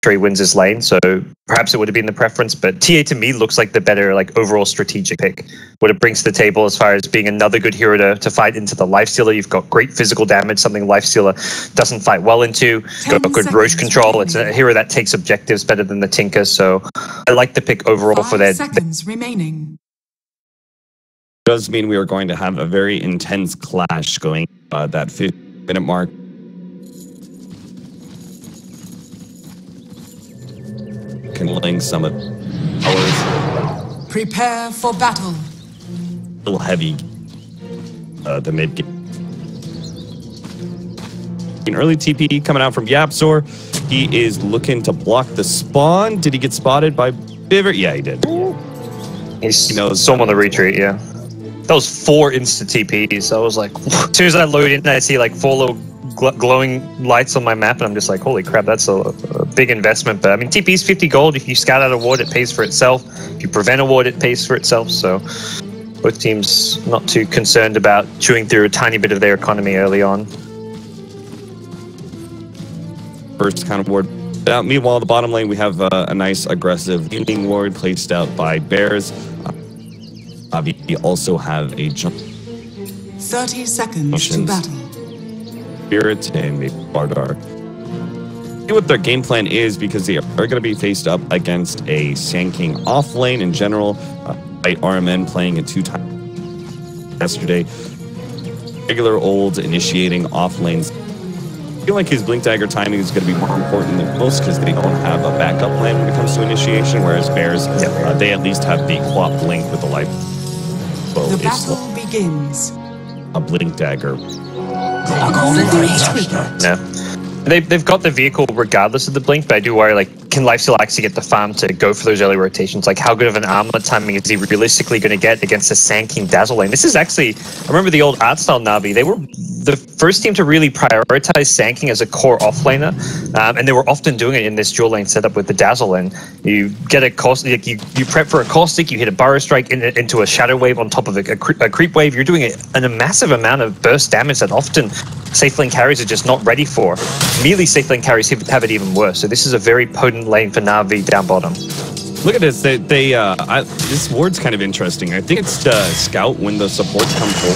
sure he wins his lane, so perhaps it would have been the preference, but TA to me looks like the better like overall strategic pick. What it brings to the table as far as being another good hero to fight into the Lifestealer. You've got great physical damage, something Lifestealer doesn't fight well into. Got good Roche control. Remaining. It's a hero that takes objectives better than the Tinker, so I like the pick overall for that. 5 seconds remaining. Does mean we are going to have a very intense clash going that 50-minute mark. Killing some of ours. Prepare for battle. A little heavy. The mid game. An early TP coming out from Yapzor. He is looking to block the spawn. Did he get spotted by Biver? Yeah, he did. He knows some on the retreat, yeah. That was 4 instant TPs. So I was like, as soon as I load in, I see like 4 little glowing lights on my map, and I'm just like, holy crap, that's a big investment. But I mean, TP is 50 gold. If you scout out a ward, it pays for itself. If you prevent a ward, it pays for itself. So both teams not too concerned about chewing through a tiny bit of their economy early on. First kind of ward out. Meanwhile, the bottom lane, we have a nice aggressive healing ward placed out by Bears. We also have a jump. 30 seconds to battle. Spirit and maybe Bardar. See what their game plan is, because they are going to be faced up against a Sand King off lane in general. By RMN playing it 2 times yesterday. Regular old initiating off lanes. I feel like his Blink Dagger timing is going to be more important than most, because they don't have a backup plan when it comes to initiation, whereas Bears, they at least have the Quap Blink with the life. Well, the battle begins. A Blink Dagger. Yeah. They've got the vehicle regardless of the blink, but I do worry, like, can Lifesteal actually get the farm to go for those early rotations? Like, how good of an armor timing is he realistically going to get against the Sand King Dazzle lane? This is actually, I remember the old art style Na'Vi, they were the first team to really prioritize Sand King as a core offlaner, and they were often doing it in this dual lane setup with the Dazzle lane. You get a caustic, you prep for a caustic, you hit a burrow strike into a shadow wave on top of a creep wave. You're doing a massive amount of burst damage that often safe lane carries are just not ready for. Melee safe lane carries have it even worse. So this is a very potent lane for Na'Vi down bottom. Look at this. This ward's kind of interesting. I think it's to scout when the supports come full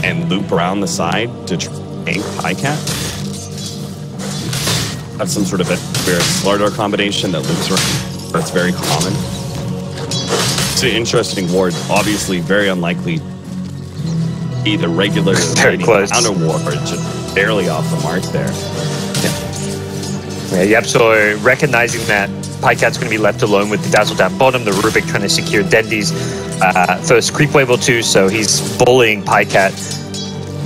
and loop around the side to tank Highcat. That's some sort of a Slardar combination that loops around. That's very common. It's an interesting ward. Obviously, very unlikely. The regular very close counter ward, just barely off the mark there. Yeah, so recognizing that Pycat's going to be left alone with the Dazzle down bottom, the Rubik trying to secure Dendy's first creep wave or 2, so he's bullying Pycat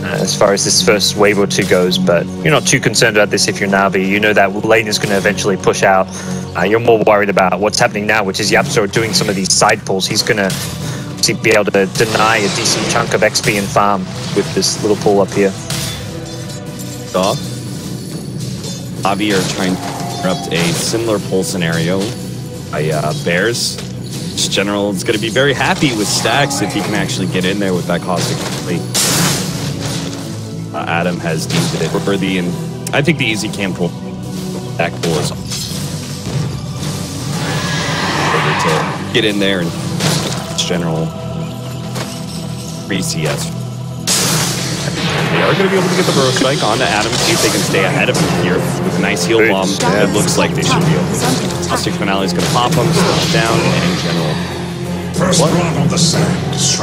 as far as this first wave or 2 goes, but you're not too concerned about this if you're Na'Vi. You know that lane is going to eventually push out. You're more worried about what's happening now, which is Yapzor doing some of these side pulls. He's going to be able to deny a decent chunk of XP and farm with this little pull up here. Avi are trying to interrupt a similar pull scenario by Bears. This general is going to be very happy with Stacks if he can actually get in there with that caustic. Adam has deemed it worthy, and I think the easy camp pull back pull is to get in there and general 3 CS. They are going to be able to get the burrow strike onto Adam, see if they can stay ahead of him here with a nice heal bomb. It looks like they should be able to. Caustic Finale is going to pop him, slow him down, and in general.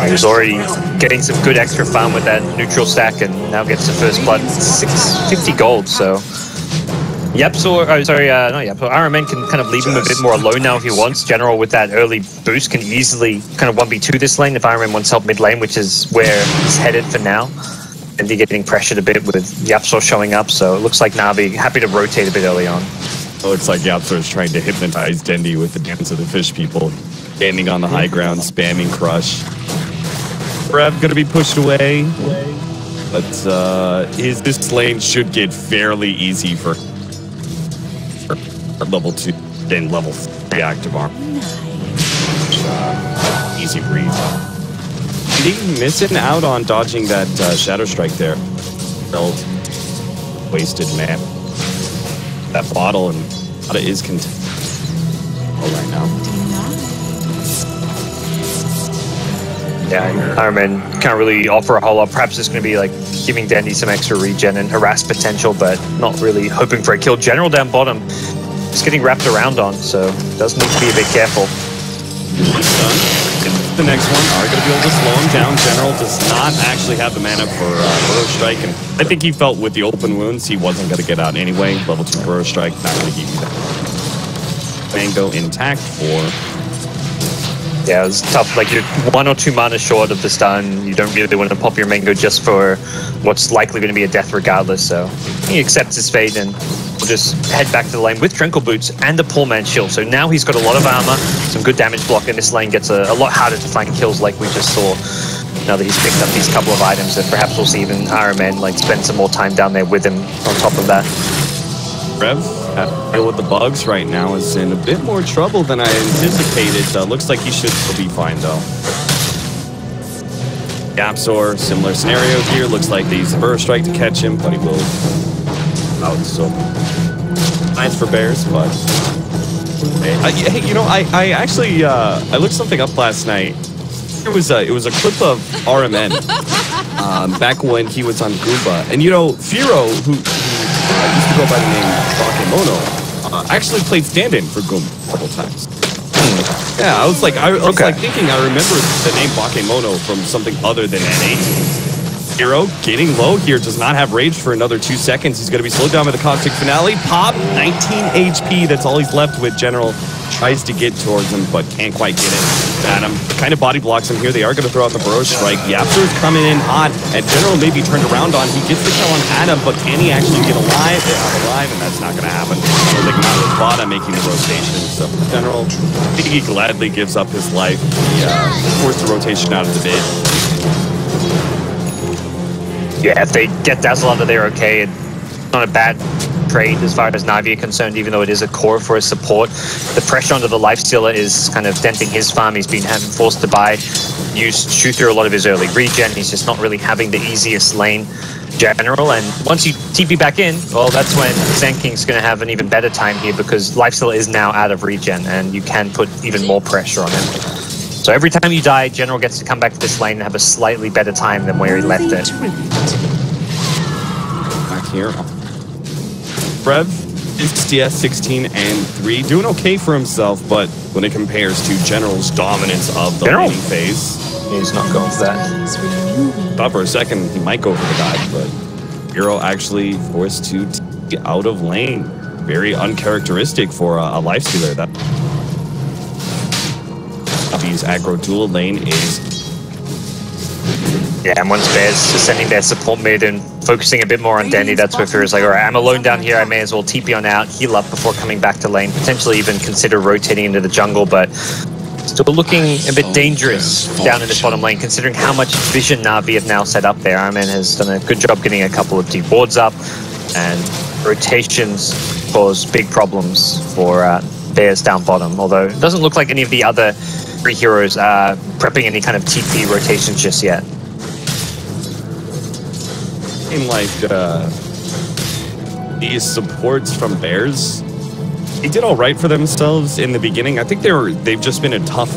He's already getting some good extra farm with that neutral stack, and now gets the first blood, 650 gold, so. Yapzor, not Yapzor. RMN can kind of leave him a bit more alone now if he wants. General with that early boost can easily kind of 1v2 this lane if RMN wants help mid lane, which is where he's headed for now. And he's getting pressured a bit with Yapzor showing up, so it looks like Na'Vi happy to rotate a bit early on. It looks like Yapzor is trying to hypnotize Dendy with the dance of the fish people. Standing on the high ground, spamming Crush. Rev going to be pushed away. But this lane should get fairly easy for level 2, then level 3 active arm. Easy breeze. He missing out on dodging that Shadow Strike there. Felt wasted, man. That bottle and Bada is content. Oh, right now. Yeah, Iron Man can't really offer a whole lot. Perhaps it's going to be like giving Dandy some extra regen and harass potential, but not really hoping for a kill. General down bottom is getting wrapped around on, so does need to be a bit careful. The next one are going to be able to slow him down. General does not actually have the mana for Burrow Strike, and I think he felt with the open wounds he wasn't going to get out anyway. Level 2 Burrow Strike, not going to give you that. Mango intact for... Yeah, it's tough. Like, you're 1 or 2 mana short of the stun. You don't really want to pop your Mango just for what's likely going to be a death regardless, so he accepts his fate and will just head back to the lane with Tranquil Boots and the Poor Man's Shield. So now he's got a lot of armor, some good damage block, and this lane gets a lot harder to find kills like we just saw. Now that he's picked up these couple of items, and perhaps we'll see even Iron Man like spend some more time down there with him on top of that. Rev, deal with the bugs right now, is in a bit more trouble than I anticipated. Looks like he should still be fine, though. Yapzor, similar scenario here. Looks like they use the Burrow Strike to catch him, but he will out. So nice for Bears, but hey, you know, I actually I looked something up last night. It was a clip of RMN back when he was on Goomba, and you know, Firo, who used to go by the name Bakemono, actually played stand-in for Goomba a couple times. Yeah, I was like thinking I remember the name Bakemono from something other than NA. Hero getting low here, does not have rage for another 2 seconds. He's going to be slowed down by the Caustic Finale. Pop, 19 HP, that's all he's left with. General tries to get towards him, but can't quite get it. Adam kind of body blocks him here. They are going to throw out the Burrow Strike. Yapzor's coming in hot, and General may be turned around on. He gets the kill on Adam, but can he actually get alive? They're not alive, and that's not going to happen. So they come out with Vada making the rotation. So General, I think he gladly gives up his life. He forced the rotation out of the bid. Yeah, if they get Dazzle out of there, okay. It's not a bad trade as far as Na'Vi are concerned, even though it is a core for his support. The pressure onto the Lifestealer is kind of denting his farm. He's been forced to chew through a lot of his early regen. He's just not really having the easiest lane general. And once you TP back in, well, that's when Sand King's going to have an even better time here, because Lifestealer is now out of regen, and you can put even more pressure on him. So every time you die, General gets to come back to this lane and have a slightly better time than where he left it. Back here. Rev is DS 16 and 3, doing okay for himself, but when it compares to General's dominance of the laning phase, he's not going for that. Thought for a second he might go for the dive, but Hero actually forced to get out of lane. Very uncharacteristic for a Lifestealer. That Na'Vi's aggro dual lane is... Yeah, and once Bears just sending their support mid and focusing a bit more on Dandy, that's where Fear's like, alright, I'm alone down here, I may as well TP on out, heal up before coming back to lane, potentially even consider rotating into the jungle, but still looking a bit dangerous down in this bottom lane, considering how much vision Na'Vi have now set up there. Iron Man has done a good job getting a couple of deep wards up, and rotations cause big problems for Bears down bottom, although it doesn't look like any of the other 3 heroes are prepping any kind of TP rotations just yet. In like these supports from Bears, they did all right for themselves in the beginning. I think they've just been a tough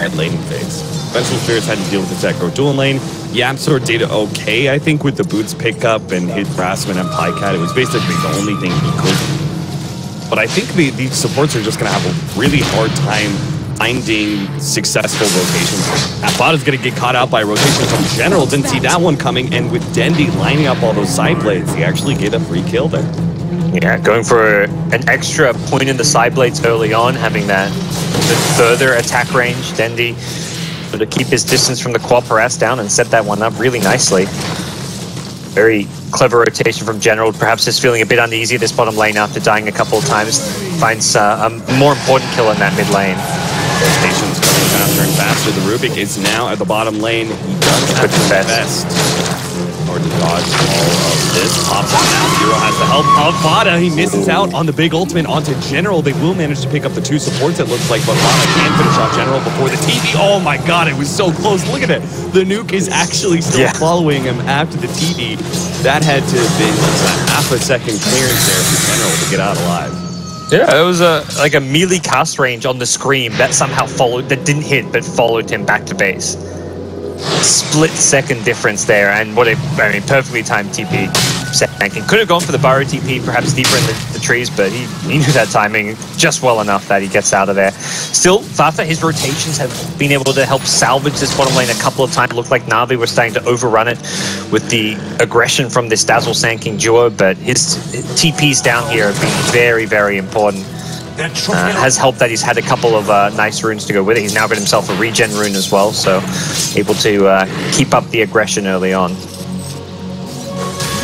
at laning phase. Vengeful Spirits had to deal with the Zekro dual lane. Yapzor did okay, I think, with the boots pickup and his harassment and Pycat. It was basically the only thing he could. But I think these supports are just going to have a really hard time finding successful rotations. Vada's going to get caught out by rotation from General. Didn't see that one coming, and with Dendy lining up all those side blades, he actually get a free kill there. Yeah, going for an extra point in the side blades early on, having that further attack range. Dendy to keep his distance from the quad harass down and set that one up really nicely. Very clever rotation from General, perhaps just feeling a bit uneasy at this bottom lane after dying a couple of times. Finds a more important kill in that mid lane. Rotations coming faster and faster. The Rubik is now at the bottom lane. He does have to invest or to dodge all of this. Pops out now. Hero has the help of Vada. He misses out on the big ultimate onto General. They will manage to pick up the 2 supports, it looks like, but Vada can finish off General before the TV. Oh my god, it was so close. Look at it. The nuke is actually still following him after the TV. That had to have been a half a second clearance there for General to get out alive. Yeah, it was like a melee cast range on the screen that somehow that didn't hit, but followed him back to base. Split-second difference there, and what a perfectly timed TP. Sanking could have gone for the burrow TP, perhaps deeper in the trees, but he knew that timing just well enough that he gets out of there. Still, Fafa, his rotations have been able to help salvage this bottom lane a couple of times. It looked like Na'Vi was starting to overrun it with the aggression from this Dazzle Sanking duo, but his TPs down here have been very, very important. Has helped that he's had a couple of nice runes to go with it. He's now got himself a regen rune as well, so able to keep up the aggression early on.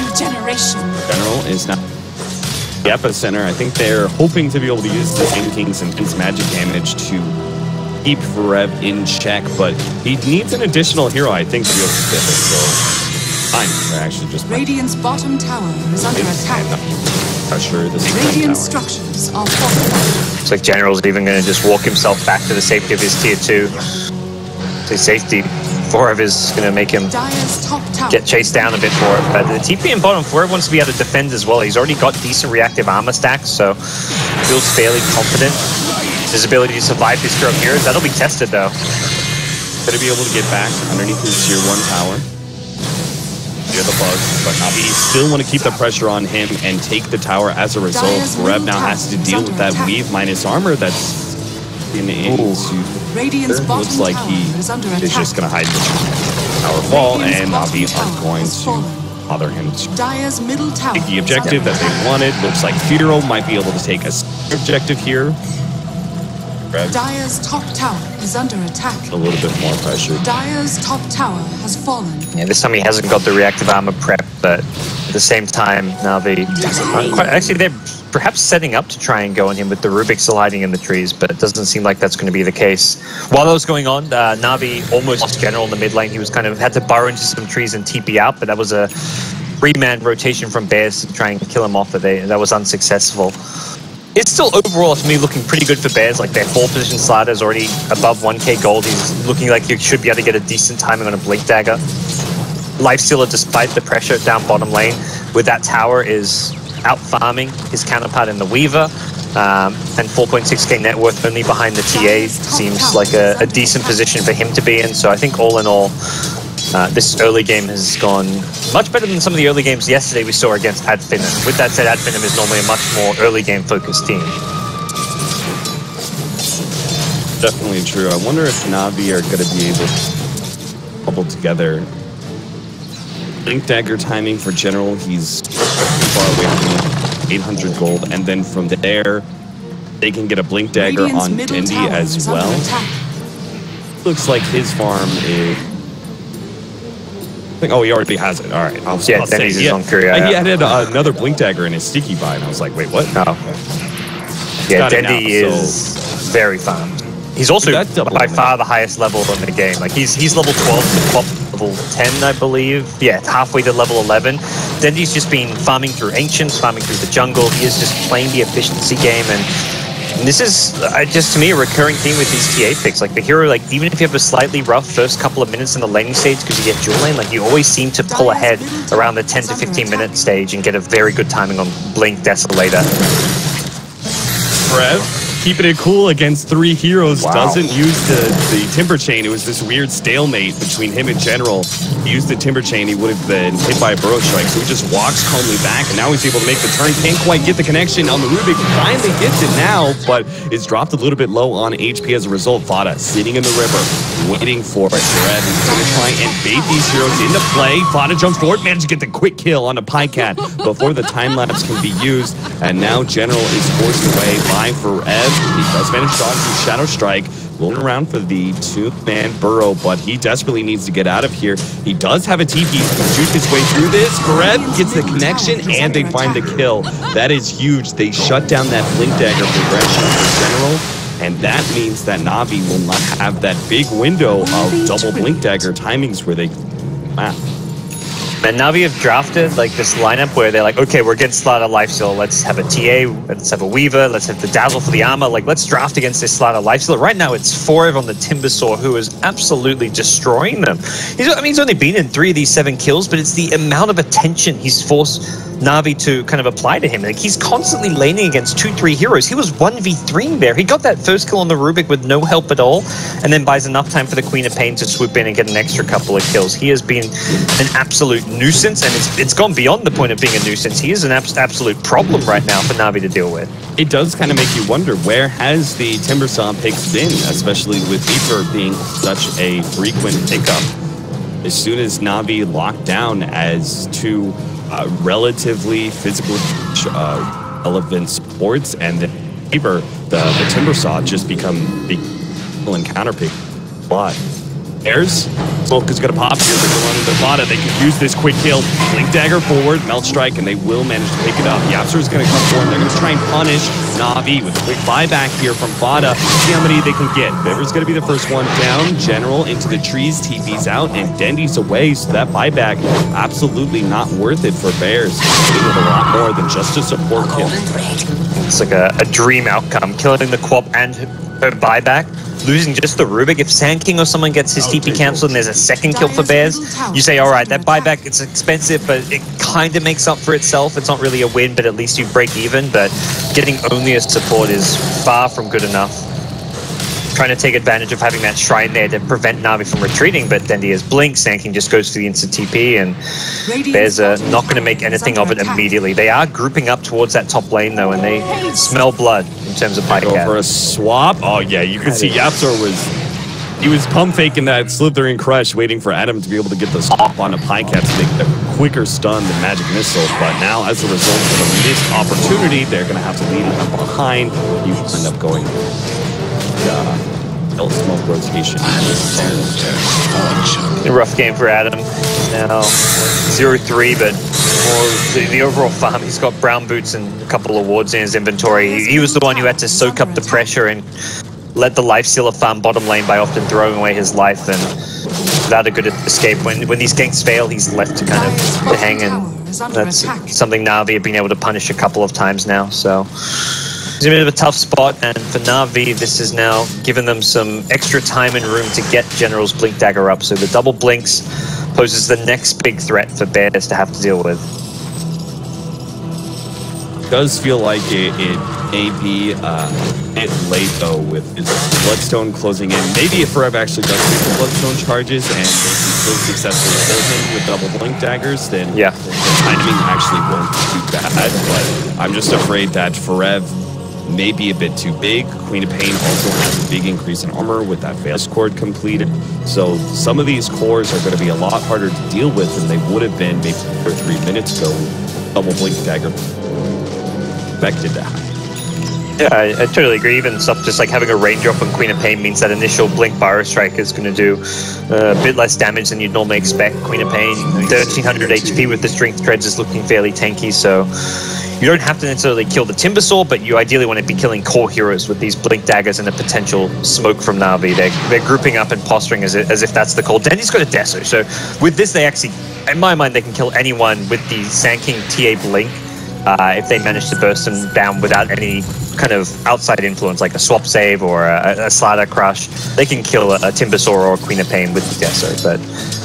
Regeneration. General is now the epicenter. I think they're hoping to be able to use the Sanking's intense magic damage to keep Rev in check, but he needs an additional hero, I think, to be able to get it. So fine, they're actually just Radiant's bottom tower is under attack. Pressure the Radiant structures are fortified. Looks like General's even going to just walk himself back to the safety of his tier 2. His safety, 4 of his going to make him get chased down a bit for it. But the TP in bottom 4 wants to be able to defend as well. He's already got decent reactive armor stacks, so feels fairly confident. His ability to survive this hero here, that'll be tested though. Going to be able to get back underneath his tier 1 tower. The bug, but Na'Vi still want to keep the pressure on him and take the tower as a result. Rev now has to deal with that weave minus armor that's in looks like he is just going to hide the tower fall, and Na'Vi are going to bother him to take the objective that they wanted. Looks like Firo might be able to take a objective here. Dire's top tower is under attack. A little bit more pressure. Dire's top tower has fallen. Yeah, this time he hasn't got the reactive armor prep, but at the same time, Na'Vi actually they're perhaps setting up to try and go on him with the Rubik still hiding in the trees, but it doesn't seem like that's going to be the case. While that was going on, Na'Vi almost lost General in the mid lane. He was kind of had to burrow into some trees and TP out, but that was a 3-man rotation from Bears to try and kill him off, but that was unsuccessful. It's still overall, to me, looking pretty good for Bears. Like, their 4th position slider is already above 1k gold. He's looking like he should be able to get a decent timing on a Blink Dagger. Lifestealer, despite the pressure down bottom lane, with that tower, is out-farming his counterpart in the Weaver. And 4.6k net worth only behind the TA seems like a decent position for him to be in. So I think all in all, this early game has gone much better than some of the early games yesterday we saw against Adfinum. With that said, Adfinum is normally a much more early game focused team. Definitely true. I wonder if Na'Vi are going to be able to couple together. Blink Dagger timing for General, he's far away from 800 gold, and then from there they can get a Blink Dagger on Dendi as well. Looks like his farm is... Oh, he already has it. All right. I'll say he's on Korea. He had another Blink Dagger in his sticky buy, and I was like, wait, what? No. Yeah, Dendi is very farmed. He's also by far the highest level in the game. Like he's level 12 to level 10, I believe. Yeah, halfway to level 11. Dendi's just been farming through Ancients, farming through the jungle. He is just playing the efficiency game, and this is just to me a recurring theme with these TA picks. Like the hero, like even if you have a slightly rough first couple of minutes in the laning stage because you get dual lane, like you always seem to pull ahead around the 10 to 15 minute stage and get a very good timing on Blink Desolator. Rev, keeping it cool against 3 heroes, doesn't use the Timber Chain. It was this weird stalemate between him and General. He used the Timber Chain, he would have been hit by a Burrow Strike, so he just walks calmly back, and now he's able to make the turn. Can't quite get the connection on the Rubik. Finally gets it now, but it's dropped a little bit low on HP as a result. Vada sitting in the river, waiting for it. Rev is going to try and bait these heroes into play. Vada jumps forward, managed to get the quick kill on a Pycat before the time lapse can be used, and now General is forced away by Rev. He does manage to dodge the Shadow Strike, rolling around for the 2-man burrow, but he desperately needs to get out of here. He does have a TP to shoot his way through this. Rev gets the connection, and they find the kill. That is huge. They shut down that Blink Dagger progression for General, and that means that Na'Vi will not have that big window of double Blink Dagger timings where they... And Navi have drafted like this lineup where they're like, okay, we're against Slaughter Lifesteal. Let's have a TA, let's have a Weaver, let's have the Dazzle for the armor. Like, let's draft against this Slaughter Lifesteal. Right now, it's Forever on the Timbersaw, who is absolutely destroying them. He's only been in 3 of these 7 kills, but it's the amount of attention he's forced Navi to kind of apply to him. Like, he's constantly laning against 2-3 heroes. He was 1v3 there. He got that first kill on the Rubik with no help at all, and then buys enough time for the Queen of Pain to swoop in and get an extra couple of kills. He has been an absolute nuisance, and it's gone beyond the point of being a nuisance. He is an absolute problem right now for Navi to deal with. It does kind of make you wonder, where has the Timbersaw picks been, especially with Reaper being such a frequent pickup? As soon as Navi locked down as two relatively physical relevant supports, and then Reaper, the Timbersaw just become the encounter pick a lot. There's Smoke is going to pop here. They're going to run into Fada. They can use this quick kill. Blink Dagger forward, Melt Strike, and they will manage to pick it up. Yapster is going to come forward. They're going to try and punish Navi with a quick buyback here from Fada. See how many they can get. Bever's going to be the first one down. General into the trees. TP's out, and Dendy's away. So that buyback, absolutely not worth it for Bears. They need a lot more than just a support kill. It's like a dream outcome. Killing the Quap and her buyback. Losing just the Rubik. If Sand King or someone gets his TP cancelled and there's a second kill for Bears, you say, all right, that buyback, it's expensive, but it kind of makes up for itself. It's not really a win, but at least you break even. But getting only a support is far from good enough. Trying to take advantage of having that shrine there to prevent Navi from retreating, but then he has Blink. Sand King just goes for the instant TP, and Bears are not going to make anything of it immediately. They are grouping up towards that top lane, though, and they smell blood in terms of Go for a swap. Oh, yeah, you can see Yapster was pump faking that Slithering Crush, waiting for Adam to be able to get the swap on a Pycat to make a quicker stun than Magic Missile. But now, as a result of a missed opportunity, they're going to have to lead him behind. You end up going smoke rotation. A rough game for Adam. Now 0-3, but more the overall farm. He's got brown boots and a couple of wards in his inventory. He was the one who had to soak up the pressure and let the Lifestealer farm bottom lane by often throwing away his life, and without a good escape. When these ganks fail, he's left to kind of to hang, and that's something Navi have been able to punish a couple of times now. So it's a bit of a tough spot, and for Navi, this has now given them some extra time and room to get General's Blink Dagger up. So the double blinks poses the next big threat for Bears to have to deal with. It does feel like it may be a bit late, though, with his Bloodstone closing in. Maybe if Forever actually does take the Bloodstone charges and they can still successfully kill him with double Blink Daggers, then the timing actually won't be too bad. But I'm just afraid that Forever may be a bit too big. Queen of Pain also has a big increase in armor with that Veil's Cord completed. So some of these cores are going to be a lot harder to deal with than they would have been maybe 2 or 3 minutes ago. Double Blink Dagger expected to happen. Yeah, I totally agree. Even stuff just like having a raindrop on Queen of Pain means that initial Blink Pyro Strike is going to do a bit less damage than you'd normally expect. Queen of Pain, 1300 HP with the Strength Treads is looking fairly tanky, so you don't have to necessarily kill the Timbersaw, but you ideally want to be killing core heroes with these Blink Daggers and a potential smoke from Navi. They're grouping up and posturing as if that's the call. Denny's got a Deso, so with this they actually, in my mind, they can kill anyone with the Sand King TA Blink. If they manage to burst them down without any kind of outside influence, like a swap save or a Slaughter Crush, they can kill a Timbersaw or a Queen of Pain with the Deso, but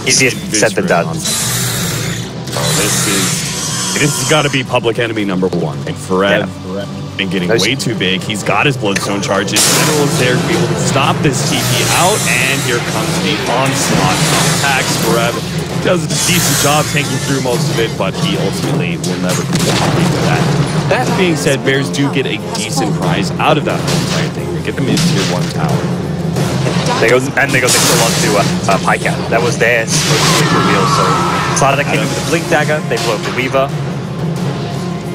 easier said than done. This has got to be public enemy number 1. And Forever been getting way too big. He's got his Bloodstone charges. General is there to be able to stop this TP out, and here comes the onslaught attacks. Forever does a decent job tanking through most of it, but he ultimately will never complete that. That being said, Bears do get a decent prize out of that whole entire thing. They get them in tier 1 tower. They got the kill onto Pycat. That was their supposedly reveal. So Slaughter came in with the Blink Dagger. They blow up the Weaver.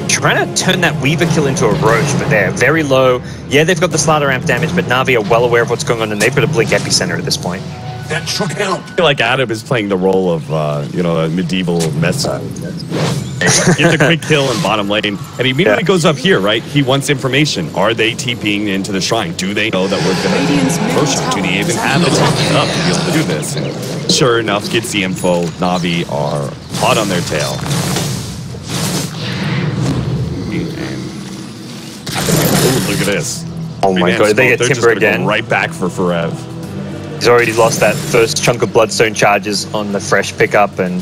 Trying to turn that Weaver kill into a Roche, but they're very low. Yeah, they've got the Slaughter ramp damage, but Navi are well aware of what's going on, and they've got a Blink Epicenter at this point. That should help. I feel like Adam is playing the role of, a medieval messer. Gets a quick kill in bottom lane, and he immediately goes up here, right? He wants information. Are they TPing into the shrine? Do they know that we're going to worship? Do they even have the TP up to be able to do this? And sure enough, gets the info. Navi are hot on their tail. Ooh, look at this. Oh my god, they get Timber again. Go right back for Forev. He's already lost that first chunk of Bloodstone charges on the fresh pickup, and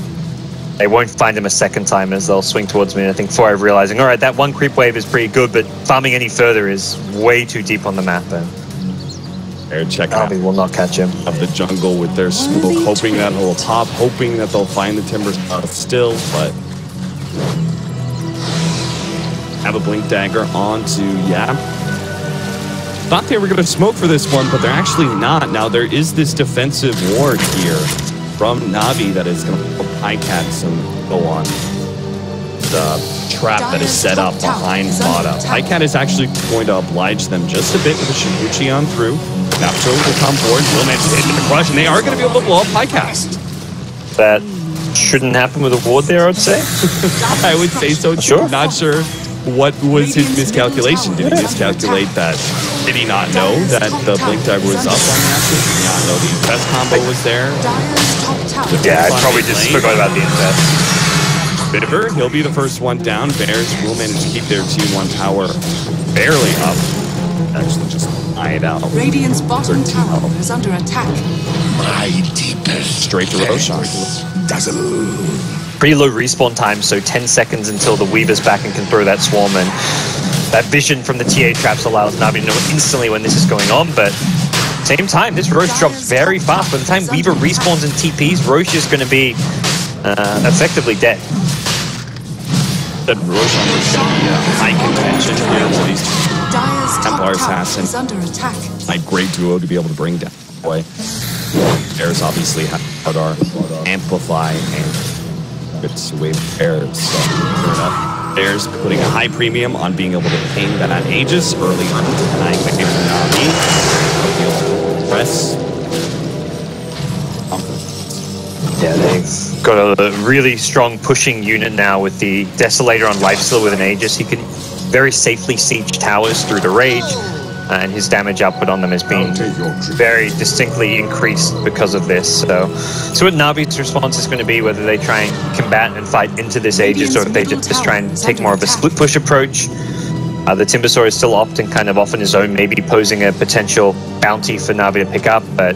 they won't find him a second time as they'll swing towards me. And I think Forev realizing, all right, that one creep wave is pretty good, but farming any further is way too deep on the map. And Navi will not catch him. Of the jungle with their smoke, hoping that he'll pop, hoping that they'll find the Timber still, but have a Blink Dagger onto Thought they were going to smoke for this one, but they're actually not. Now there is this defensive ward here from Navi that is going to help Highcat go on the trap that is set up behind bottom. Highcat is actually going to oblige them just a bit with a Shibuchi on through. Napto will come forward, will manage to hit the crush, and they are going to be able to blow up Highcat. That shouldn't happen with a ward there, I'd say. I would say so too. Sure. Not sure what was his miscalculation. Did he miscalculate that? Did he not know that the Blink Dagger was up on the axis? Did he not know the Infest combo was there? Yeah, I probably just forgot about the Infest. Bitterbird, he'll be the first one down. Bears will manage to keep their 2-1 tower barely up. Actually just eye it out. Radiant's bottom tower is under attack. My deepest straight to Roshan. Pretty low respawn time, so 10 seconds until the Weaver's back and can throw that swarm, and that vision from the TA traps allows Navi to know instantly when this is going on, but same time, this Roche drops very fast. By the time Weaver respawns and TPs, Roche is going to be effectively dead. That Roshan was going to be a high contention here for these Templar Assassin. A great duo to be able to bring down. Boy, Bears obviously have our Amplify and it's wave Bears. So Bears putting a high premium on being able to ping that Aegis early on. And I think Navi press. Yeah, they've got a really strong pushing unit now with the Desolator on Lifesteal with an Aegis. He can very safely siege towers through the Rage, and his damage output on them has been very distinctly increased because of this. So what Navi's response is going to be, whether they try and combat and fight into this Aegis, or if they just try and take more of a split push approach. The Timbersaw is still often kind of off on his own, maybe posing a potential bounty for Navi to pick up, but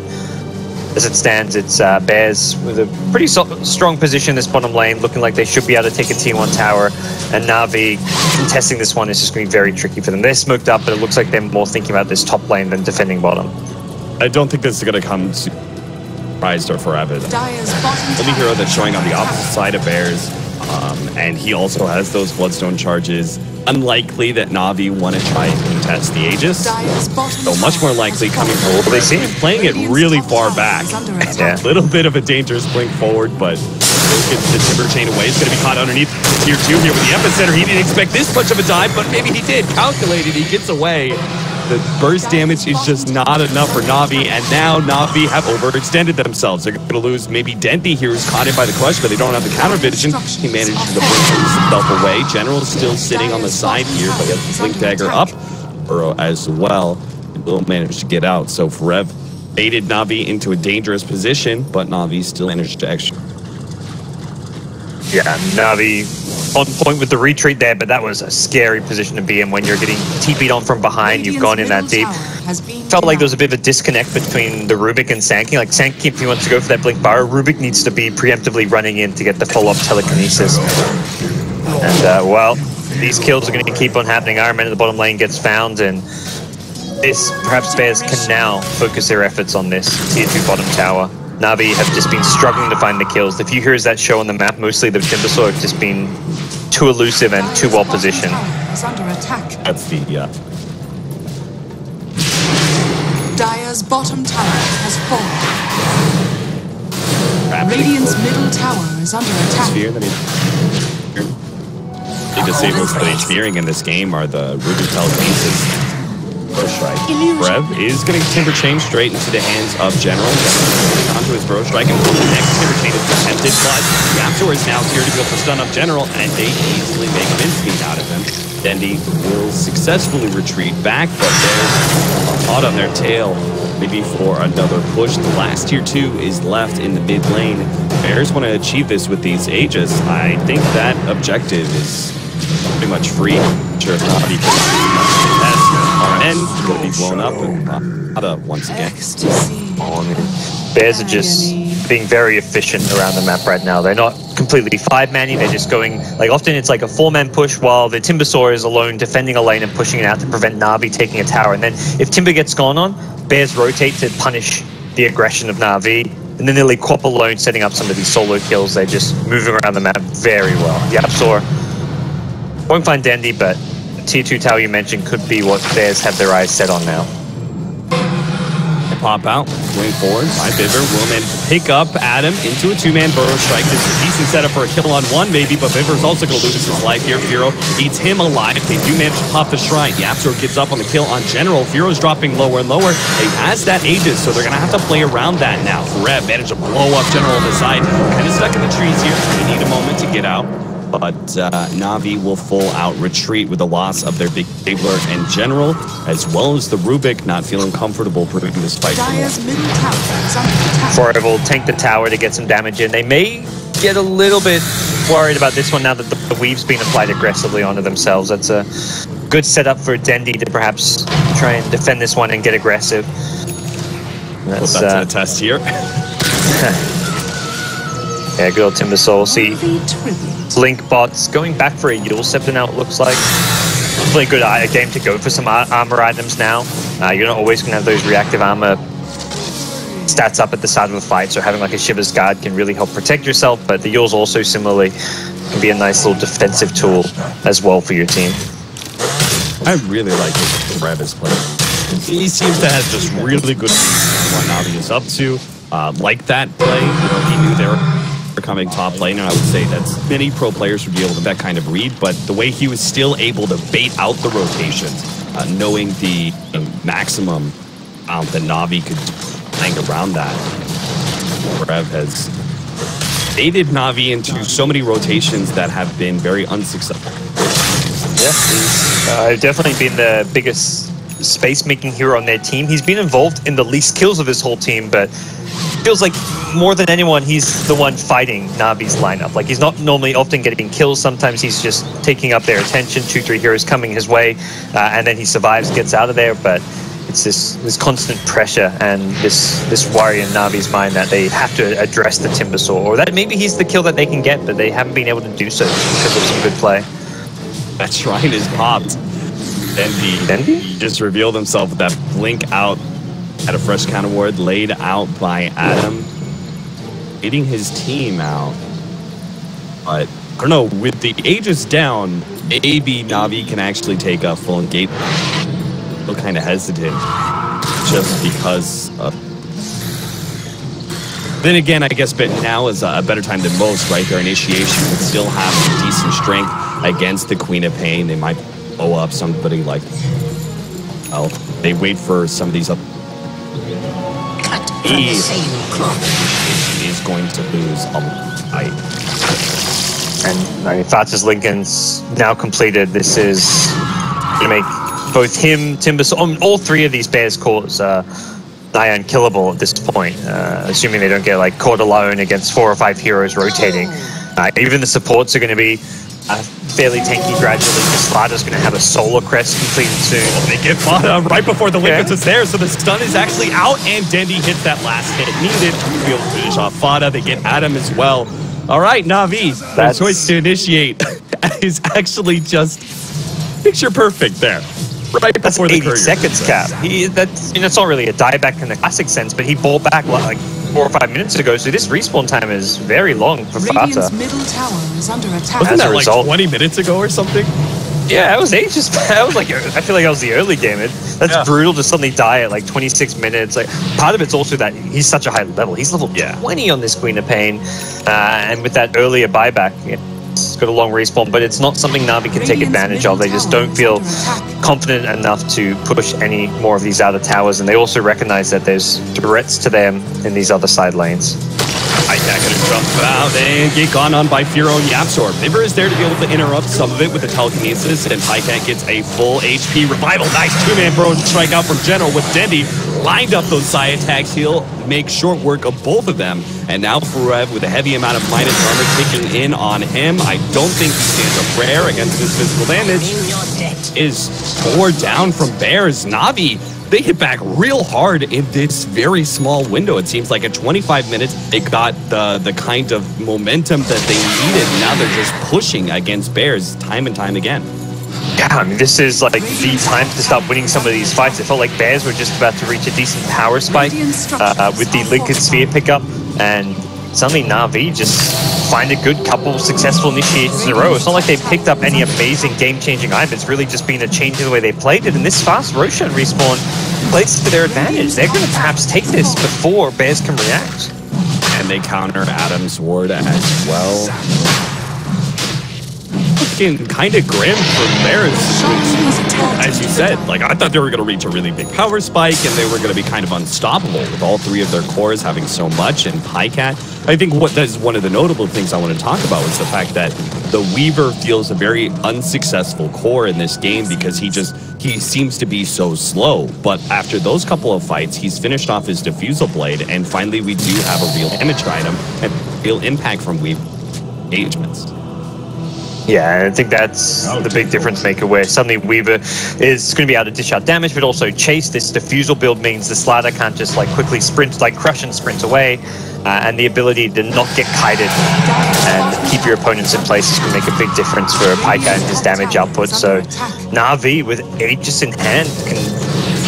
as it stands, it's Bears with a pretty strong position in this bottom lane, looking like they should be able to take a T1 tower, and Navi contesting this one is just going to be very tricky for them. They're smoked up, but it looks like they're more thinking about this top lane than defending bottom. I don't think this is going to come surprised or forever. Only hero that's showing on the opposite side of Bears, and he also has those Bloodstone charges. Unlikely that Navi want to try and contest the Aegis. So much more likely coming forward. They seem playing it really far back. Yeah. A little bit of a dangerous blink forward, but the Timber Chain away is going to be caught underneath tier 2 here with the Epicenter. He didn't expect this much of a dive, but maybe he did. Calculated, he gets away. The burst damage is just not enough for Navi, and now Navi have overextended themselves. They're going to lose maybe Dendy here, who's caught it by the clutch, but they don't have the counter vision. He managed to blink himself away. General still sitting on the side here, but he has the Blink Dagger up. Burrow as well, and will manage to get out. So Forev baited Navi into a dangerous position, but Navi still managed to extra. Yeah, Navi on point with the retreat there, but that was a scary position to be in when you're getting TP'd on from behind. You've gone in that deep. Felt like there was a bit of a disconnect between the Rubik and Sankey. Like Sankey, if he wants to go for that Blink Bar, Rubik needs to be preemptively running in to get the follow-up telekinesis. And, well, these kills are going to keep on happening. Iron Man in the bottom lane gets found, and this, perhaps Bears can now focus their efforts on this tier 2 bottom tower. Navi have just been struggling to find the kills. The few heroes that show on the map, mostly the Timbersaw, have just been too elusive and too well positioned. That's the, Dire's bottom tower has fallen. Radiant's middle tower is under attack. The disables that he's fearing in this game are the Rubik telekinesis. Strike. Rev is getting Timber Chain straight into the hands of General. Onto his Bro Strike, and the next Timber Chain is protected, but Raptor is now here to be able to stun up General, and they easily make mincemeat out of him. Dendy will successfully retreat back, but they're hot on their tail. maybe for another push. The last tier 2 is left in the mid lane. Bears want to achieve this with these Aegis. I think that objective is pretty much free. Sure, if not, he RN will be blown up and once again. Bears are just being very efficient around the map right now. They're not completely 5-manning, they're just going, like often it's like a 4-man push while the Timbersaw is alone defending a lane and pushing it out to prevent Na'Vi taking a tower. And then if Timber gets gone on, Bears rotate to punish the aggression of Na'Vi. And then they leave Quap alone setting up some of these solo kills. They're just moving around the map very well. Yapzor won't find Dandy, but the tier 2 tower you mentioned could be what Bears have their eyes set on now. Pop out, going forward by Bivver. Will manage to pick up Adam into a 2-man burrow strike. This is a decent setup for a kill on 1 maybe, but Bivver's also going to lose his life here. Firo eats him alive. They do manage to pop the shrine. Yapzor gets up on the kill on General. Firo's dropping lower and lower. He has that Aegis, so they're going to have to play around that now. Rev managed to blow up General on the side. Kind of stuck in the trees here. They need a moment to get out. But Na'Vi will full out retreat with the loss of their big Enabler and General, as well as the Rubik not feeling comfortable putting this fight. Forever will tank the tower to get some damage in. They may get a little bit worried about this one now that the weave's been applied aggressively onto themselves. That's a good setup for Dendy to perhaps try and defend this one and get aggressive. That's a test here. Yeah, good old Timbersaw. See Blink bots going back for a Yule Scepter now, it looks like. Really good game to go for some armor items now. You're not always going to have those reactive armor stats up at the start of a fight, so having like a Shiver's Guard can really help protect yourself, but the Yule's also similarly can be a nice little defensive tool as well for your team. I really like what Rev is playing. He seems to have just really good what Na'Vi is up to. Like that play, he knew they were coming top lane, and I would say that's many pro players would be able to that kind of read, but the way he was still able to bait out the rotations, knowing the maximum amount that Na'Vi could hang around that. Rev has baited Na'Vi into so many rotations that have been very unsuccessful. Yeah, he's definitely been the biggest space-making hero on their team. He's been involved in the least kills of his whole team, but feels like more than anyone, he's the one fighting Na'Vi's lineup. Like, he's not normally often getting kills. Sometimes he's just taking up their attention. 2-3 heroes coming his way, and then he survives, gets out of there. But it's this constant pressure and this worry in Na'Vi's mind that they have to address the Timbersaw, or that maybe he's the kill that they can get, but they haven't been able to do so because of some good play. That shrine is popped. He just revealed himself with that blink out at a fresh counter ward laid out by Adam, hitting his team out. But I don't know, with the Aegis down, maybe Na'Vi can actually take a full engage. Still kind of hesitant, just because. Then again, I guess, but now is a better time than most, right? Their initiation would still have some decent strength against the Queen of Pain. They might blow up somebody like. Well, they wait for some of these up. He is going to lose a fight. And I mean, Fatz's Lincoln's now completed. This is going to make both him, Timbersaw, all three of these Bears cores nigh unkillable at this point, assuming they don't get like caught alone against 4 or 5 heroes rotating. Even the supports are going to be fairly tanky gradually. Slaughter's going to have a solar crest completed soon. They get Fada right before the Lincolns is there, so the stun is actually out, and Dendy hits that last hit needed to be able to finish off Fada. They get Adam as well. All right, Na'Vi, their choice to initiate is actually just picture perfect there. Right before that's 80 seconds cap. That's not really a dieback in the classic sense, but he bought back like 4 or 5 minutes ago, so this respawn time is very long for Fata. Middle tower is under attack. Wasn't that like 20 minutes ago or something? Yeah, it was ages. I was like, I feel like I was the early game. That's brutal to suddenly die at like 26 minutes. Like, part of it's also that he's such a high level. He's level 20 on this Queen of Pain, and with that earlier buyback, it's got a long respawn, but it's not something Na'Vi can take advantage of. They just don't feel confident enough to push any more of these outer towers, and they also recognize that there's threats to them in these other side lanes. Hijack gonna jump out and get gone on by Firo and Yapzor. Bivver is there to be able to interrupt some of it with the telekinesis, and Hijack gets a full HP revival. Nice 2-man bro strike out from General with Dendy lined up those side attacks. He'll make short work of both of them. And now Furev with a heavy amount of minus armor kicking in on him. I don't think he stands a prayer against his physical damage. Is 4 down from Bears. Na'Vi, they hit back real hard in this very small window. It seems like at 25 minutes, they got the kind of momentum that they needed. Now they're just pushing against Bears time and time again. Yeah, I mean, this is like the time to start winning some of these fights. It felt like Bears were just about to reach a decent power spike with the Lincoln Sphere pickup, and suddenly Na'Vi just find a good couple successful initiations in a row. It's not like they picked up any amazing game-changing item. It's really just been a change in the way they played it, and this fast Roshan respawn plays to their advantage. They're going to perhaps take this before Bears can react. And they counter Adam's ward as well. Looking kind of grim for Bears. As you said, like, I thought they were going to reach a really big power spike and they were going to be kind of unstoppable with all 3 of their cores having so much. And Pycat, I think that's one of the notable things I want to talk about was the fact that the Weaver feels a very unsuccessful core in this game because he seems to be so slow. But after those couple of fights, he's finished off his Diffusal Blade, and finally we do have a real damage item and real impact from Weaver engagements. Yeah, I think that's the big difference maker, where suddenly Weaver is going to be able to dish out damage, but also chase. This Diffusal build means the slider can't just like quickly sprint, like crush and sprint away, and the ability to not get kited and keep your opponents in place is going to make a big difference for Pyka and his damage output. So Na'Vi with Aegis in hand can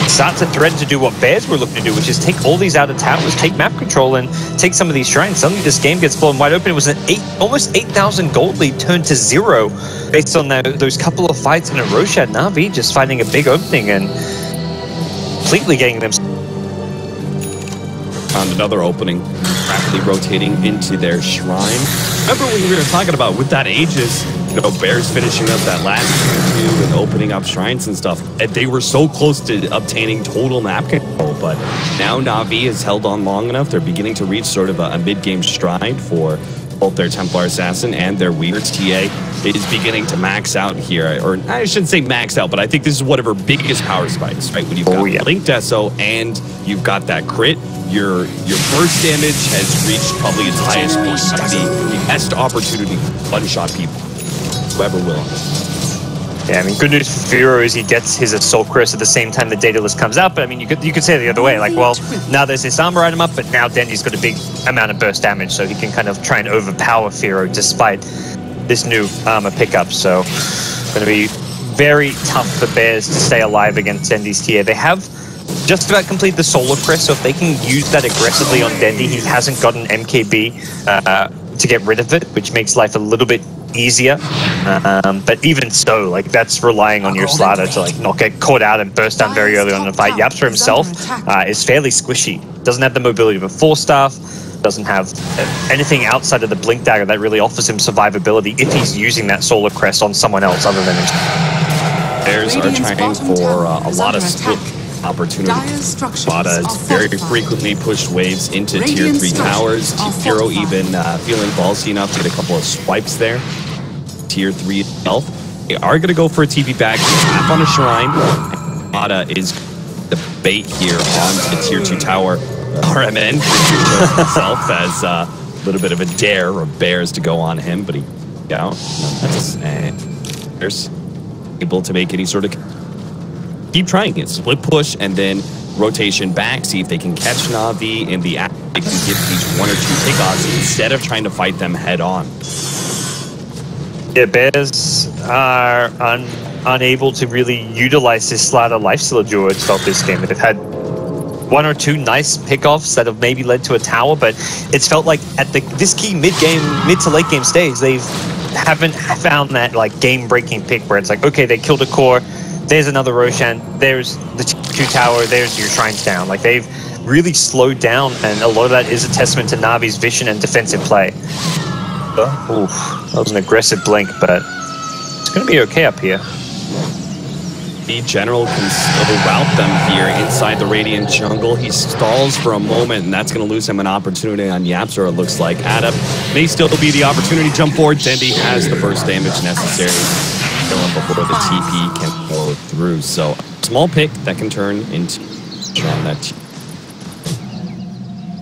start to threaten to do what Bears were looking to do, which is take all these outer towers, take map control, and take some of these shrines. Suddenly this game gets blown wide open. It was an almost 8,000 gold lead turned to 0 based on those couple of fights in a row. Na'Vi just finding a big opening and completely getting them. Found another opening, rapidly rotating into their shrine. Remember when we were talking about with that Aegis, you know, Bears finishing up that last tier 2 and opening up shrines and stuff, and they were so close to obtaining total map control, but now Na'Vi has held on long enough. They're beginning to reach sort of a mid-game stride for both their Templar Assassin and their Weaver. TA is beginning to max out here, or I shouldn't say max out, but I think this is one of her biggest power spikes, right? When you've got Link Deso and you've got that crit, your burst damage has reached probably its highest point. The best opportunity to one-shot people. Whoever will. Yeah, I mean, good news for Firo is he gets his Assault Crest at the same time the Daedalus comes out, but I mean, you could say it the other way, like, well, now there's this armor item up, but now Dendy's got a big amount of burst damage, so he can kind of try and overpower Firo despite this new armor pickup. So it's going to be very tough for Bears to stay alive against Dendy's tier. They have just about complete the Solar Crest, so if they can use that aggressively on Dendy, he hasn't got an MKB to get rid of it, which makes life a little bit easier, but even so, like, that's relying on your slider to like not get caught out and burst down very early on in the fight. Yapster himself is fairly squishy, doesn't have the mobility of a 4-staff, doesn't have anything outside of the Blink Dagger that really offers him survivability if he's using that Solar Crest on someone else other than himself. Bears are trying for a lot of split opportunity. Bada has very frequently pushed waves into tier 3 towers. Hero even feeling ballsy enough to get a couple of swipes there. Tier 3 health. They are going to go for a TP back, tap on a shrine. Bada is the bait here on the tier 2 tower. RMN himself as a little bit of a dare of Bears to go on him, but he out. Bears able to make any sort of keep trying it. Split push and then rotation back. See if they can catch Na'Vi in the act. They can give these 1 or 2 pickoffs instead of trying to fight them head on. Yeah, Bears are unable to really utilize this slider lifesteal duo. It's felt this game. They've had 1 or 2 nice pickoffs that have maybe led to a tower, but it's felt like at this key mid to late game stage, they haven't found that like game-breaking pick where it's like, okay, they killed a core, there's another Roshan, there's the 2 tower, there's your shrines down. Like, they've really slowed down, and a lot of that is a testament to Na'Vi's vision and defensive play. Oof, that was an aggressive blink, but it's going to be okay up here. The general can still route them here inside the Radiant jungle. He stalls for a moment, and that's going to lose him an opportunity on Yapster, it looks like. Adam may still be the opportunity to jump forward. Dendy has the burst damage necessary. Before the TP can follow through. So small pick that can turn into that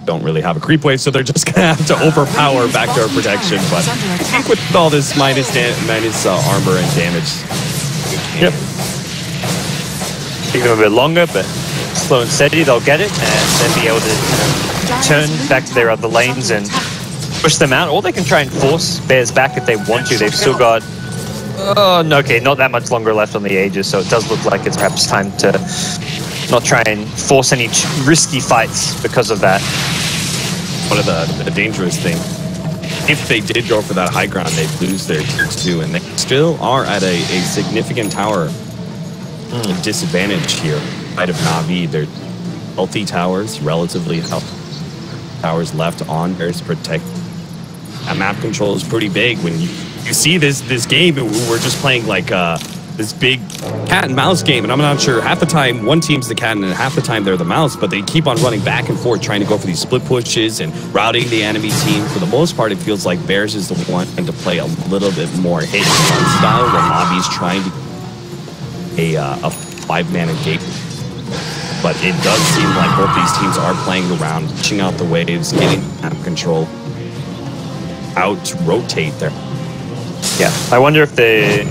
don't really have a creep wave, so they're just going to have to overpower backdoor protection. But I think with all this minus armor and damage. Yep. Take them a bit longer, but slow and steady, they'll get it, and then be able to turn back to their other lanes and push them out. Or they can try and force bears back if they want to. They've still got, oh, no, okay, not that much longer left on the Aegis, so it does look like it's perhaps time to not try and force any risky fights because of that. One of the dangerous things, if they did go for that high ground, they'd lose their tier 2, and they still are at a significant tower disadvantage here. Out of Na'Vi, they're healthy towers, relatively healthy towers left on Bears protect. That map control is pretty big. When you see this game, we're just playing like this big cat and mouse game, and I'm not sure, half the time one team's the cat and half the time they're the mouse, but they keep on running back and forth trying to go for these split pushes and routing the enemy team. For the most part, it feels like Bears is the one to play a little bit more hit and run style, while Na'Vi's trying to a 5-man engage. But it does seem like both these teams are playing around, pushing out the waves, getting map control out to rotate there. Yeah, I wonder if the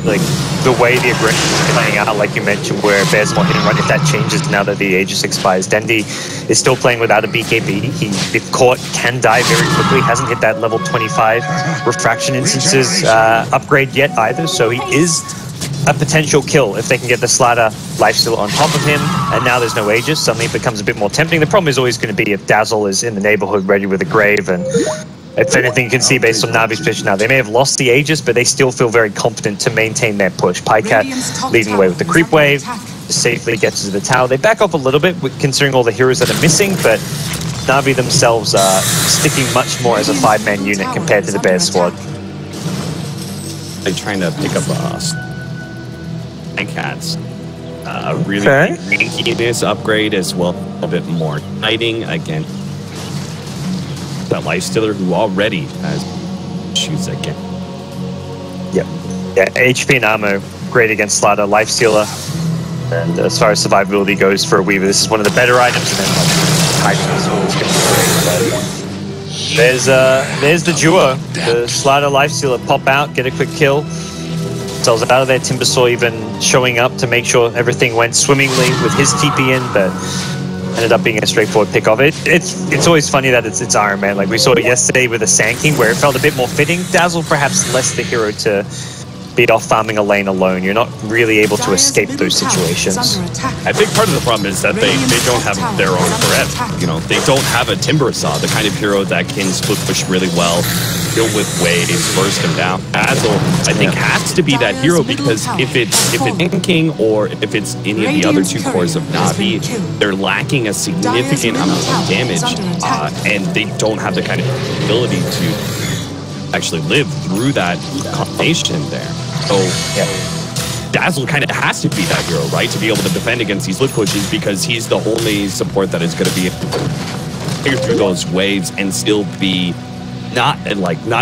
way the aggression is playing out, like you mentioned, where Bears more hit and run, if that changes now that the Aegis expires. Dendi is still playing without a BKB. He, if caught, can die very quickly. Hasn't hit that level 25 refraction instances upgrade yet either, so he is a potential kill if they can get the Slatter lifesteal on top of him. And now there's no Aegis, suddenly it becomes a bit more tempting. The problem is always going to be if Dazzle is in the neighborhood ready with a grave, and if anything, you can see based on Na'Vi's position now, they may have lost the Aegis, but they still feel very confident to maintain their push. Pycat leading the way with the creep wave, safely gets to the tower. They back off a little bit considering all the heroes that are missing, but Na'Vi themselves are sticking much more as a 5-man unit compared to the Bears squad. They're trying to pick up Pycats. Really tankiness upgrade as well, a bit more fighting again. That lifestealer who already has issues again. Yep. Yeah, HP and ammo great against Slatter, lifestealer. And as far as survivability goes for a Weaver, this is one of the better items, and then hiding is always going to be great. But there's the duo. The Slatter lifestealer pop out, get a quick kill. Sells it out of there. Timbersaw even showing up to make sure everything went swimmingly with his TP in, but ended up being a straightforward pick of it. It's always funny that it's Iron Man. Like we saw it yesterday with the Sand King, where it felt a bit more fitting. Dazzle perhaps less the hero to be off farming a lane alone. You're not really able to escape those situations. I think part of the problem is that they don't have their own threat. You know, they don't have a Timbersaw, the kind of hero that can split push really well, deal with waves, burst them down. Dazzle, I think, has to be that hero, because if it's Sand King or if it's any of the other two cores of Na'Vi, they're lacking a significant amount of damage, and they don't have the kind of ability to actually live through that combination there. So Dazzle kind of has to be that hero, right, to be able to defend against these split pushes, because he's the only support that is going to be able to clear through those waves and still be not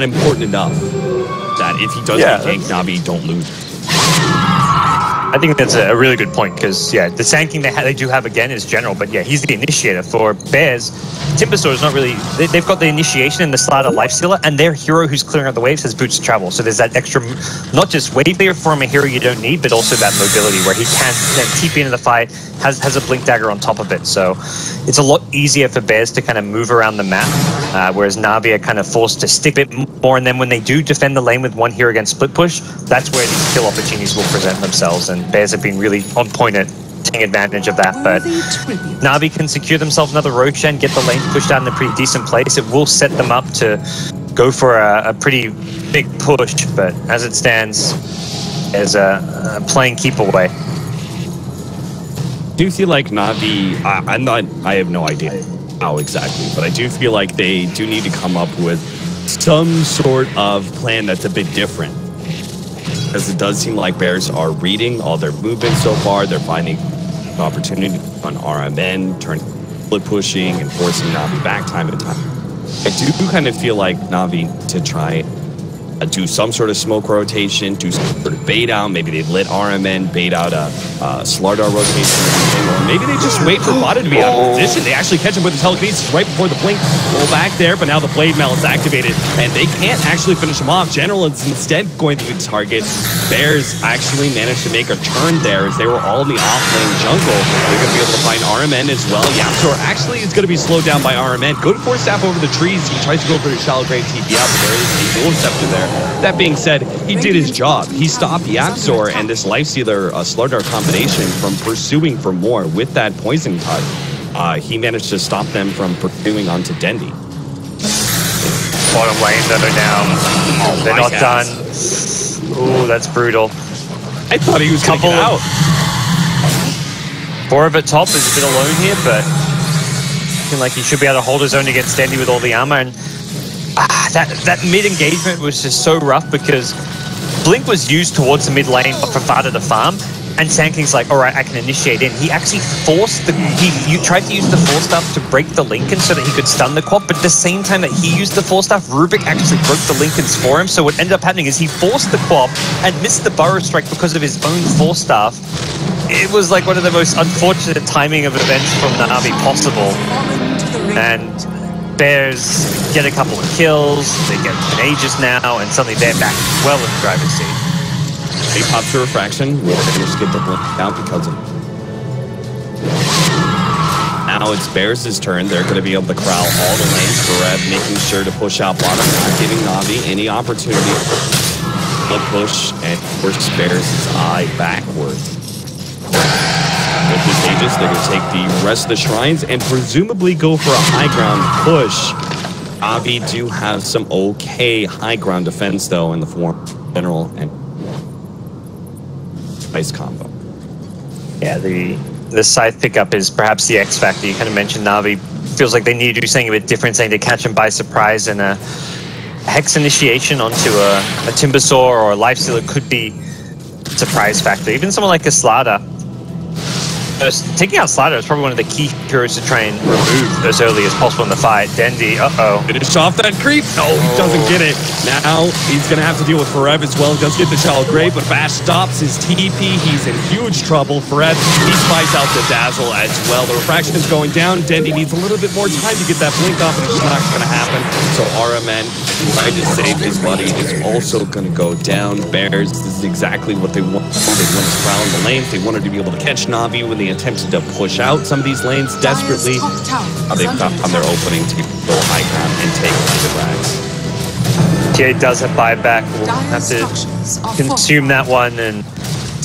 important enough that if he does get tanked, Na'Vi don't lose. I think that's a really good point, because the Sand King they do have again is General, but he's the initiator. For Bears, Timbersaw is not really. They've got the initiation and the Slatter lifestealer, and their hero who's clearing out the waves has boots to travel. So there's that extra, not just wave clear from a hero you don't need, but also that mobility where he can then TP into the fight, has a blink dagger on top of it. So it's a lot easier for Bears to kind of move around the map, whereas Na'Vi are kind of forced to stick a bit more. And then when they do defend the lane with one hero against split push, that's where these kill opportunities will present themselves. And Bears have been really on point at taking advantage of that, but Na'Vi can secure themselves another Roshan, get the lane pushed out in a pretty decent place. It will set them up to go for a pretty big push, but as it stands, as a playing keep away. Do you feel like Na'Vi, I have no idea how exactly, but I do feel like they do need to come up with some sort of plan that's a bit different. Because it does seem like Bears are reading all their movements so far. They're finding opportunity on RMN, split pushing and forcing Na'Vi back time to time. I do kind of feel like Na'Vi to try do some sort of smoke rotation, do some sort of bait out. Maybe they lit RMN, bait out a Slardar rotation, or maybe they just wait for Bada to be out of position. They actually catch him with his telekinesis right before the blink. Pull back there, but now the blade mail is activated, and they can't actually finish him off. General is instead going to target. Bears actually managed to make a turn there as they were all in the off-lane jungle. They're going to be able to find RMN as well. Yapzor actually is going to be slowed down by RMN. Good force staff over the trees. He tries to go for the shallow grave TP out, but there is a dual scepter there. That being said, he did his job. He stopped Yapzor and this Lifestealer Slardar combination from pursuing for more with that poison cut. He managed to stop them from pursuing onto Dendi. Bottom lane, though, now. They're not done. Ooh, that's brutal. I thought he was going to get out. Forev at top is a bit alone here, but looking like he should be able to hold his own against Dendi with all the armor. And that mid engagement was just so rough because Blink was used towards the mid lane for Vada to farm, and Sandking's like, all right, I can initiate in. He actually forced he tried to use the Force Staff to break the Lincoln so that he could stun the Quap, but at the same time that he used the Force Staff, Rubik actually broke the Lincolns for him. So what ended up happening is he forced the Quap and missed the Burrow Strike because of his own Force Staff. It was like one of the most unfortunate timing of events from Na'Vi possible. And Bears get a couple of kills, they get an Aegis now, and suddenly they're back well in the driver's seat. He pops a refraction. We're going to skip the blink out because of now it's Bears' turn. They're going to be able to corral all the lanes for Rev, making sure to push out bottom, not giving Na'Vi any opportunity. Flip push and force Bears' eye backward. With this Aegis, they're going to take the rest of the shrines and presumably go for a high ground push. Na'Vi do have some okay high ground defense though in the form of General and Ice combo. Yeah, the scythe pickup is perhaps the X factor. You kind of mentioned Na'Vi feels like they need to do something a bit different, something to catch him by surprise, and a Hex initiation onto a Timbersaw or a Lifestealer could be a surprise factor. Even someone like a Slardar. Taking out Slardar is probably one of the key heroes to try and remove as early as possible in the fight. Dendi, Finish off that creep. No, he doesn't get it. Now he's going to have to deal with Forev as well. He does get the shallow grave, but Bash stops his TP. He's in huge trouble. Forev, he spies out the Dazzle as well. The refraction is going down. Dendi needs a little bit more time to get that blink off, and it's not going to happen. So RMN, trying to save his buddy, is also going to go down. Bears, this is exactly what they want. They want to surround the lanes. They wanted to be able to catch Na'Vi when they attempted to push out some of these lanes desperately. They've found their opening to go high ground and take the rags. TA does have buyback. We'll have to consume that one, and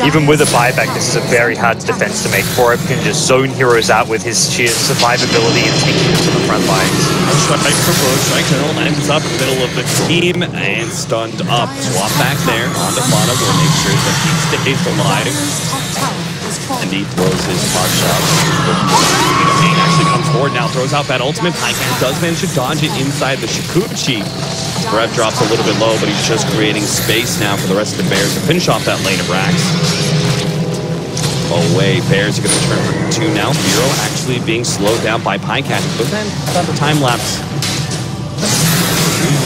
even with a buyback, this is a very hard defense to make. Forev can just zone heroes out with his sheer survivability and take them to the front lines. Strike for Bush, right? General lands up in the middle of the team and stunned up. Swap back there on the bottom. We'll make sure that he stays alive. And he throws his hard shot. Pain actually comes forward now, throws out that ultimate. Pycan does manage to dodge it inside the Shikuchi. Rev drops a little bit low, but he's just creating space now for the rest of the Bears to finish off that lane of racks. Away, Bears are going to turn for 2 now. Hero actually being slowed down by Pycan. But then, the time lapse.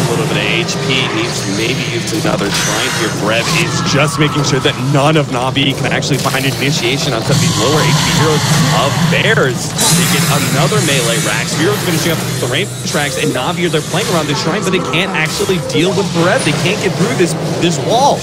A little bit of HP, needs to maybe use another shrine here. Rev is just making sure that none of Na'Vi can actually find an initiation on some of these lower HP heroes of Bears. They get another melee rack. Heroes finishing up the range tracks, and Na'Vi they're playing around this shrine, but they can't actually deal with Rev. They can't get through this wall.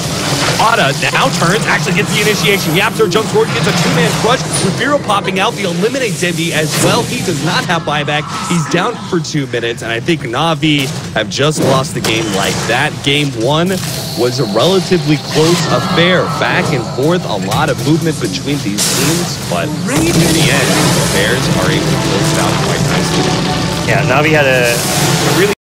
Ada now turns, actually gets the initiation. Yapzor jumps forward, gets a 2-man crush. With Vero popping out, they eliminate Dendi as well. He does not have buyback. He's down for 2 minutes, and I think Na'Vi have just lost the game like that. Game 1 was a relatively close affair. Back and forth, a lot of movement between these teams, but in the end, the Bears are able to close it out quite nicely. Yeah, Na'Vi had a really